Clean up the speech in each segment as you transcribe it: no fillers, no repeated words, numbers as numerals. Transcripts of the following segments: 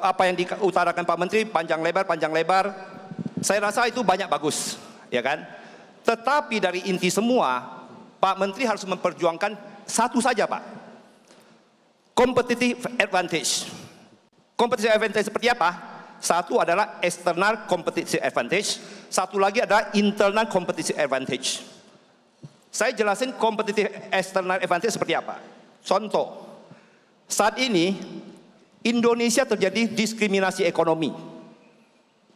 apa yang diutarakan Pak Menteri panjang lebar, saya rasa itu banyak bagus, ya kan? Tetapi dari inti semua, Pak Menteri harus memperjuangkan satu saja, Pak. Competitive advantage. Competitive advantage seperti apa? Satu adalah external competitive advantage, satu lagi adalah internal competitive advantage. Saya jelasin competitive external advantage seperti apa. Contoh, saat ini Indonesia terjadi diskriminasi ekonomi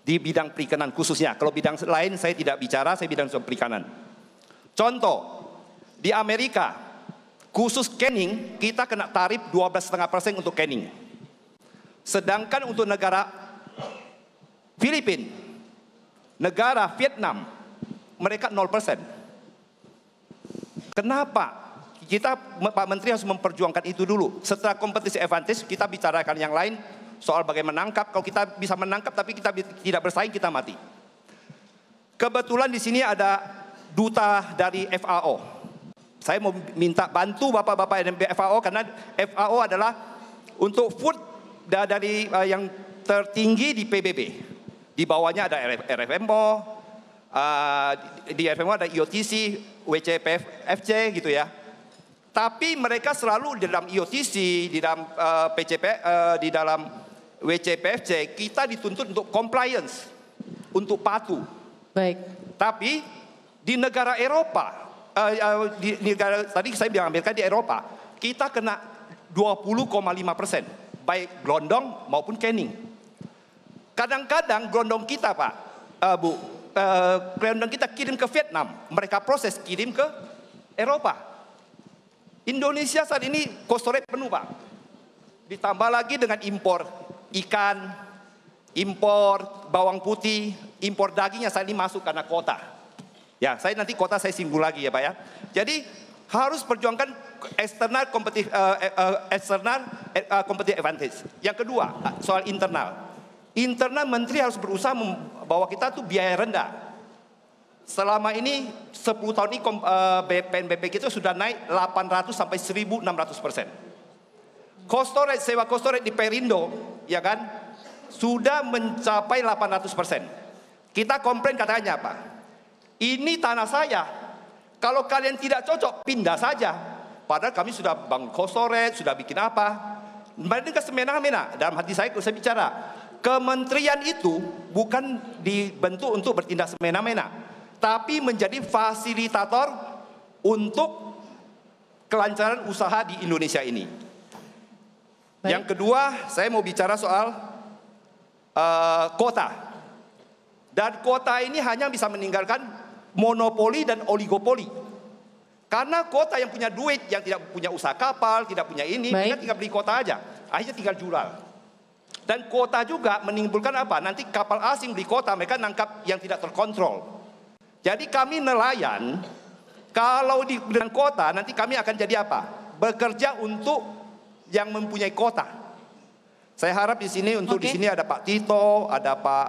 di bidang perikanan khususnya. Kalau bidang lain saya tidak bicara, saya bidang perikanan. Contoh, di Amerika khusus canning kita kena tarif 12,5% untuk canning. Sedangkan untuk negara Filipina, negara Vietnam, mereka 0%. Kenapa? Pak Menteri harus memperjuangkan itu dulu. Setelah competitive advantage, kita bicarakan yang lain soal bagaimana menangkap. Kalau kita bisa menangkap tapi kita tidak bersaing, kita mati. Kebetulan di sini ada duta dari FAO. Saya mau minta bantu bapak-bapak dari FAO karena FAO adalah untuk food dari yang tertinggi di PBB. Di bawahnya ada RFMO, di RFMO ada IOTC, WCPFC gitu ya. Tapi mereka selalu di dalam IOTC, di dalam di dalam WCPFC, kita dituntut untuk compliance, untuk patuh. Baik. Tapi di negara Eropa, di negara tadi saya bilang Amerika, di Eropa, kita kena 20,5%, baik gelondong maupun canning. Kadang-kadang gelondong kita, Pak, Bu, gelondong kita kirim ke Vietnam, mereka proses kirim ke Eropa. Indonesia saat ini cold storage penuh, Pak. Ditambah lagi dengan impor ikan, impor bawang putih, impor dagingnya saat ini masuk karena kuota. Ya, saya nanti kuota saya singgung lagi ya, Pak ya. Jadi harus perjuangkan external competitive advantage. Yang kedua, soal internal. Internal Menteri harus berusaha bahwa kita tuh biaya rendah. Selama ini 10 tahun ini PNBP kita sudah naik 800 sampai 1.600%. Cost storage, sewa cost storage di Perindo, ya kan, sudah mencapai 800%. Kita komplain katanya apa? Ini tanah saya. Kalau kalian tidak cocok, pindah saja. Padahal kami sudah bangun cost storage, sudah bikin apa? Mereka semena-mena. Dalam hati saya bicara, kementerian itu bukan dibentuk untuk bertindak semena-mena, tapi menjadi fasilitator untuk kelancaran usaha di Indonesia ini. Baik. Yang kedua, saya mau bicara soal kota. Dan kota ini hanya bisa meninggalkan monopoli dan oligopoli. Karena kota yang punya duit, yang tidak punya usaha kapal, tidak punya ini, mereka tinggal beli kota aja. Akhirnya tinggal jual. Dan kota juga menimbulkan apa? Nanti kapal asing beli kota, mereka nangkap yang tidak terkontrol. Jadi kami nelayan, kalau di dengan kota nanti kami akan jadi apa? Bekerja untuk yang mempunyai kota. Saya harap di sini untuk di sini ada Pak Tito, ada Pak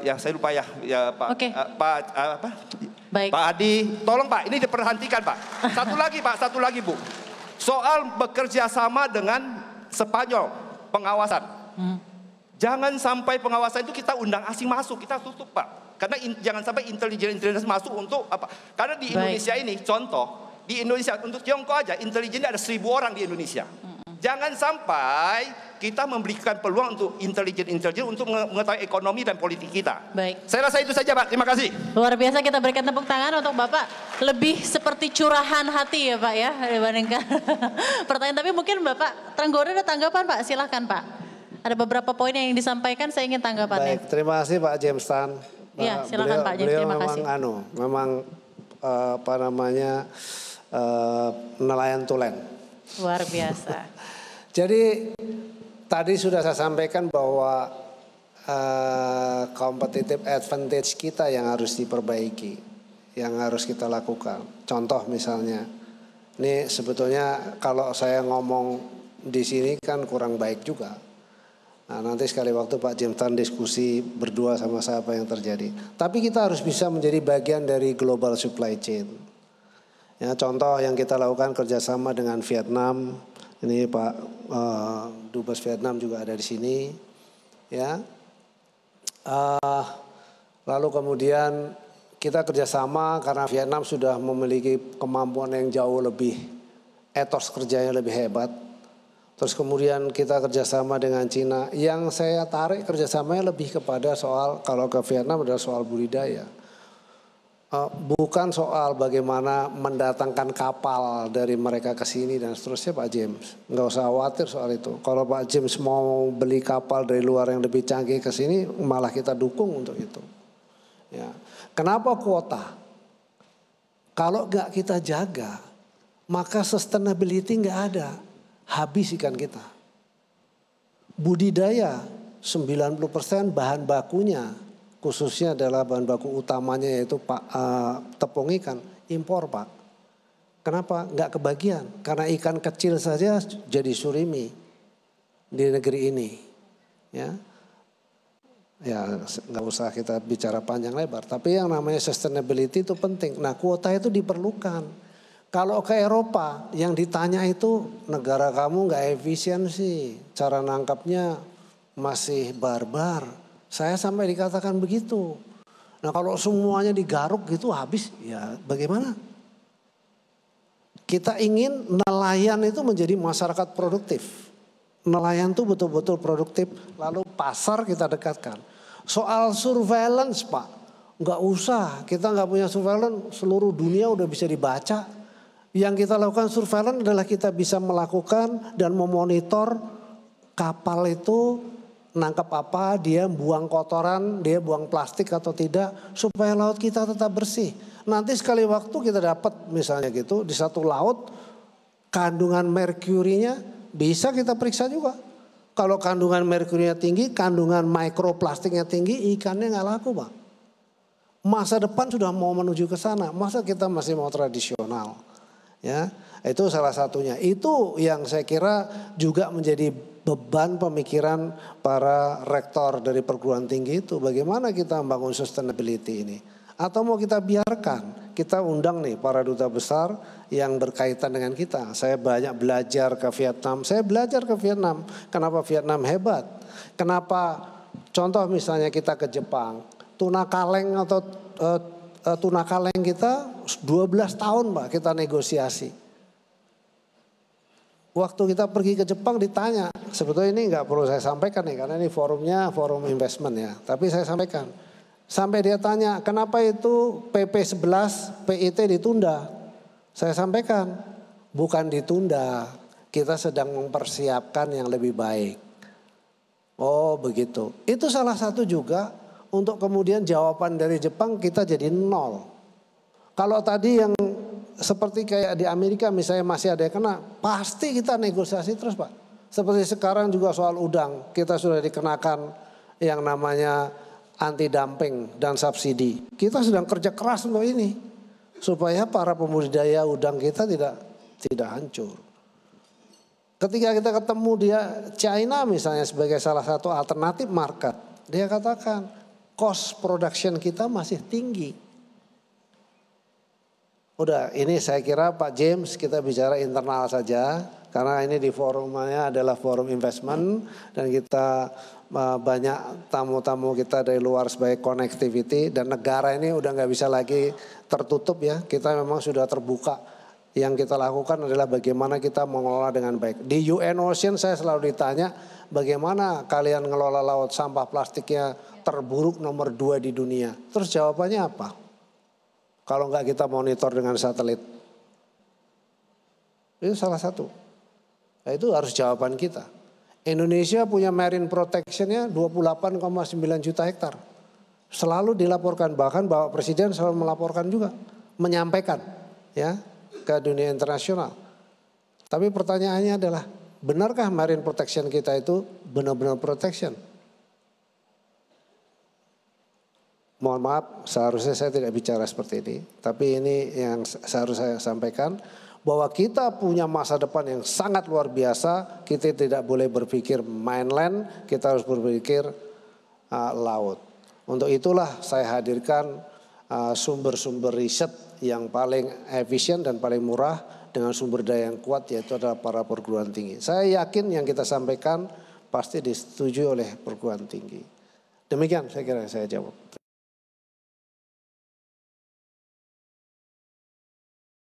ya saya lupa ya, Pak Baik. Pak Adi. Tolong Pak, ini diperhatikan Pak. Satu lagi Bu. Soal bekerja sama dengan Spanyol, pengawasan. Jangan sampai pengawasan itu kita undang asing masuk, kita tutup Pak. Karena jangan sampai intelijen masuk untuk apa? Karena di Indonesia ini, contoh, di Indonesia untuk Tiongkok aja, intelijennya ada 1.000 orang di Indonesia. Jangan sampai kita memberikan peluang untuk intelijen untuk mengetahui ekonomi dan politik kita. Baik. Saya rasa itu saja Pak, terima kasih. Luar biasa, kita berikan tepuk tangan untuk Bapak. Lebih seperti curahan hati ya Pak ya, dibandingkan pertanyaan. Tapi mungkin Bapak Trenggono ada tanggapan Pak, silahkan Pak. Ada beberapa poin yang disampaikan, saya ingin tanggapannya. Baik, terima kasih Pak James Tan. Ya, silakan Pak James, terima kasih. Memang nelayan tulen. Luar biasa. Jadi tadi sudah saya sampaikan bahwa competitive advantage kita yang harus diperbaiki, yang harus kita lakukan. Contoh misalnya, ini sebetulnya kalau saya ngomong di sini kan kurang baik juga. Nah, nanti sekali waktu Pak James Tan diskusi berdua sama saya apa yang terjadi. Tapi kita harus bisa menjadi bagian dari global supply chain. Ya, contoh yang kita lakukan kerjasama dengan Vietnam, Ini Pak Dubes Vietnam juga ada di sini, ya. Lalu kemudian kita kerjasama karena Vietnam sudah memiliki kemampuan yang jauh lebih, etos kerjanya lebih hebat. Terus kemudian kita kerjasama dengan Cina. Yang saya tarik kerjasamanya lebih kepada soal, kalau ke Vietnam adalah soal budidaya. Bukan soal bagaimana mendatangkan kapal dari mereka ke sini dan seterusnya Pak James. Nggak usah khawatir soal itu. Kalau Pak James mau beli kapal dari luar yang lebih canggih ke sini, malah kita dukung untuk itu. Ya. Kenapa kuota? Kalau nggak kita jaga, maka sustainability nggak ada. Habis ikan kita. Budidaya 90% bahan bakunya, khususnya adalah bahan baku utamanya yaitu tepung ikan, impor Pak. Kenapa? Nggak kebagian. Karena ikan kecil saja jadi surimi di negeri ini. Ya nggak usah kita bicara panjang lebar. Tapi yang namanya sustainability itu penting. Nah kuota itu diperlukan. Kalau ke Eropa yang ditanya itu negara kamu nggak efisiensi, cara nangkapnya masih barbar. Saya sampai dikatakan begitu. Nah kalau semuanya digaruk gitu habis, ya bagaimana? Kita ingin nelayan itu menjadi masyarakat produktif. Nelayan itu betul-betul produktif, lalu pasar kita dekatkan. Soal surveillance Pak, nggak usah, kita nggak punya surveillance, seluruh dunia udah bisa dibaca. Yang kita lakukan surveillance adalah kita bisa melakukan dan memonitor kapal itu nangkap apa, dia buang kotoran, dia buang plastik atau tidak, supaya laut kita tetap bersih. Nanti sekali waktu kita dapat misalnya gitu di satu laut kandungan merkurinya bisa kita periksa juga. Kalau kandungan merkurinya tinggi, kandungan mikroplastiknya tinggi, ikannya nggak laku Pak. Masa depan sudah mau menuju ke sana, masa kita masih mau tradisional? Ya, itu salah satunya. Itu yang saya kira juga menjadi beban pemikiran para rektor dari perguruan tinggi itu. Bagaimana kita membangun sustainability ini? Atau mau kita biarkan? Kita undang nih para duta besar yang berkaitan dengan kita. Saya banyak belajar ke Vietnam. Saya belajar ke Vietnam. Kenapa Vietnam hebat? Kenapa contoh misalnya kita ke Jepang. Tuna kaleng atau tuna kaleng kita 12 tahun Pak kita negosiasi. Waktu kita pergi ke Jepang ditanya. Sebetulnya ini nggak perlu saya sampaikan nih. Karena ini forumnya forum investment ya. Tapi saya sampaikan. Sampai dia tanya, kenapa itu PP 11 PIT ditunda? Saya sampaikan, bukan ditunda, kita sedang mempersiapkan yang lebih baik. Oh begitu, itu salah satu juga untuk kemudian jawaban dari Jepang kita jadi nol. Kalau tadi yang seperti kayak di Amerika misalnya masih ada yang kena, pasti kita negosiasi terus Pak. Seperti sekarang juga soal udang, kita sudah dikenakan yang namanya anti dumping dan subsidi. Kita sedang kerja keras untuk ini supaya para pembudidaya udang kita tidak hancur. Ketika kita ketemu dia China misalnya sebagai salah satu alternatif market, dia katakan cost production kita masih tinggi. Udah ini saya kira Pak James kita bicara internal saja karena ini di forumnya adalah forum investment dan kita banyak tamu-tamu kita dari luar sebagai connectivity dan negara ini udah nggak bisa lagi tertutup ya. Kita memang sudah terbuka. Yang kita lakukan adalah bagaimana kita mengelola dengan baik. Di UN Ocean saya selalu ditanya bagaimana kalian ngelola laut sampah plastiknya terburuk nomor 2 di dunia. Terus jawabannya apa? Kalau nggak kita monitor dengan satelit. Itu salah satu. Nah, itu harus jawaban kita. Indonesia punya marine protectionnya 28,9 juta hektar. Selalu dilaporkan, bahkan Bapak Presiden selalu melaporkan juga. Menyampaikan ya ke dunia internasional. Tapi pertanyaannya adalah, benarkah marine protection kita itu benar-benar protection? Mohon maaf, seharusnya saya tidak bicara seperti ini. Tapi ini yang seharusnya saya sampaikan. Bahwa kita punya masa depan yang sangat luar biasa. Kita tidak boleh berpikir mainland, kita harus berpikir laut. Untuk itulah saya hadirkan sumber-sumber riset yang paling efisien dan paling murah dengan sumber daya yang kuat, yaitu adalah para perguruan tinggi. Saya yakin yang kita sampaikan pasti disetujui oleh perguruan tinggi. Demikian saya kira saya jawab.